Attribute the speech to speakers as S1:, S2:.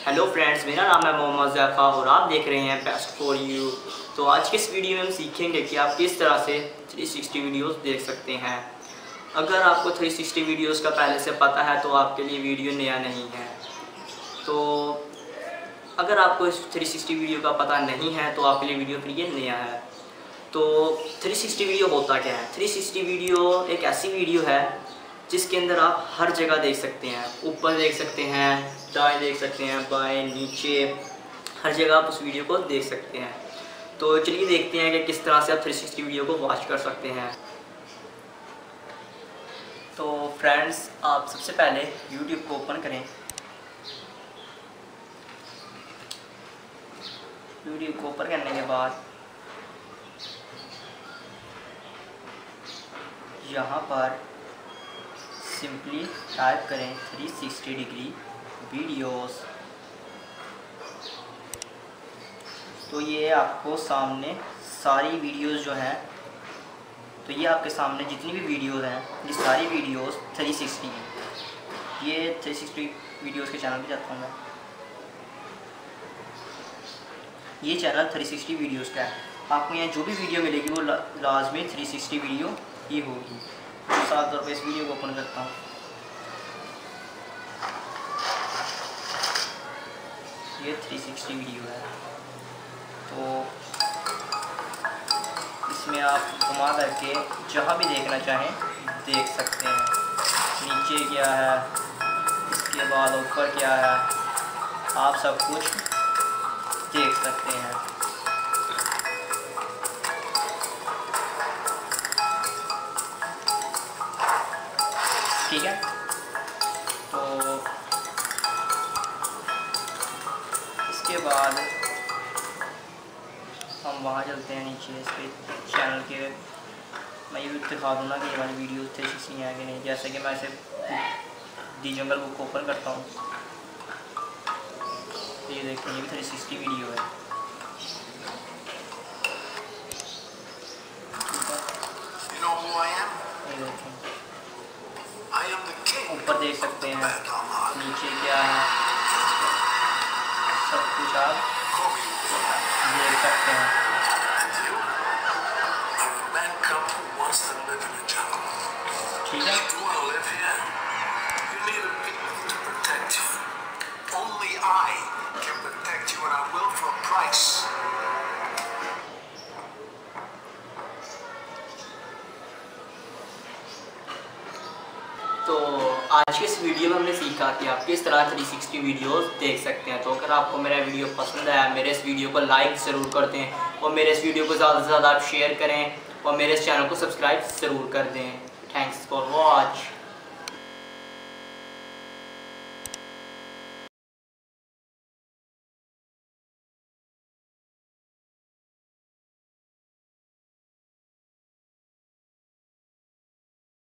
S1: Hello friends, मेरा नाम है मोहम्मद ज़ैफ़ा और आप देख रहे हैं बेस्ट फॉर यू। तो आज के इस वीडियो में हम सीखेंगे कि आप किस तरह से 360 वीडियोस देख सकते हैं। अगर आपको 360 वीडियोस का पहले से पता है तो आपके लिए वीडियो नया नहीं है। तो अगर आपको इस 360 वीडियो का पता नहीं है तो आपके लिए वीडियो फिर ये नया है। तो 360 वीडियो होता क्या है? 360 वीडियो एक ऐसी वीडियो है जिसके अंदर आप हर जगह देख सकते हैं। ऊपर देख सकते हैं, दाएं देख सकते हैं, बाएं, नीचे, हर जगह आप उस वीडियो को देख सकते हैं। तो चलिए देखते हैं कि किस तरह से आप 360 वीडियो को वॉच कर सकते हैं। तो फ्रेंड्स, आप सबसे पहले YouTube को ओपन करें। YouTube को ओपन करने के बाद यहाँ पर सिंपली टाइप करें 360 डिग्री वीडियोस। तो ये आपको सामने सारी वीडियोस जो हैं, तो ये आपके सामने जितनी भी वीडियोस हैं ये सारी वीडियोस 360 की। ये 360 वीडियोस के चैनल पे जाता हूँ मैं। ये चैनल 360 वीडियोस का है। आपको यहाँ जो भी वीडियो मिलेगी वो लाजमी 360 वीडियो ही होगी। मिसाल तौर पर इस वीडियो को ओपन करता हूँ। ये 360 वीडियो है। तो इसमें आप घुमा करके जहाँ भी देखना चाहें देख सकते हैं। नीचे क्या है, इसके बाद ऊपर क्या है, आप सब कुछ देख सकते हैं। ठीक है, तो इसके बाद हम वहाँ चलते हैं नीचे। इसके चैनल के मैं ये भी दिखा दूँगा कि ये वाली वीडियो 360 है कि नहीं। जैसे कि मैं इसे दी जंगल बुक ओपन करता हूँ, ये देखें ये भी 360 वीडियो है। ये देखें, ऊपर देख सकते हैं, नीचे क्या है, सब कुछ आप देख सकते हैं। ठीक है, तो आज के इस वीडियो में हमने सीखा कि आप किस तरह 360 वीडियोस देख सकते हैं। तो अगर आपको मेरा वीडियो पसंद आया, मेरे इस वीडियो को लाइक ज़रूर कर दें और मेरे इस वीडियो को ज़्यादा से ज़्यादा आप शेयर करें और मेरे इस चैनल को सब्सक्राइब ज़रूर कर दें।